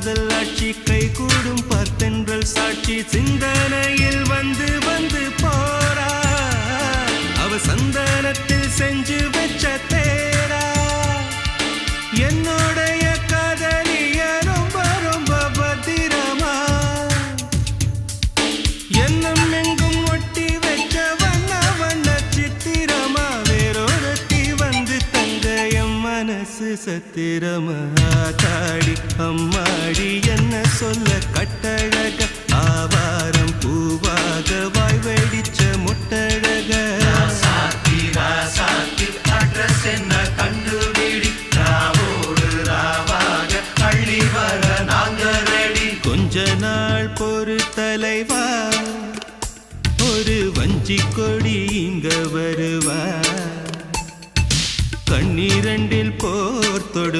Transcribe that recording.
காதல் ஆட்சி கை கூடும் பார்த்தென்றல் சாட்சி சிந்தனையில் வந்து வந்து போறா அவ சந்தனத்தில் செஞ்சு வச்ச தேரா என்னுடைய காதலிய ரொம்ப ரொம்ப பத்திரமா என்னும் எங்கும் ஒட்டி வச்ச வண்ண வண்ண சித்திரமா வேறொருத்தி வந்து தங்க என் மனசு சத்திரமா தாடி அம்மாடி என்ன சொல்ல கட்டழக ஆவாரம் பூவாக வாய் வெடிச்ச முட்டழக அட்ரஸ் என்ன கண்டுபிடி ராவோடு ராவாக அள்ளி வர நாங்க ரெடி கொஞ்ச நாள் பொறு தலைவா ஒரு வஞ்சி கொடி இங்க வருவா கண்ணீரண்டில் போர் தொடு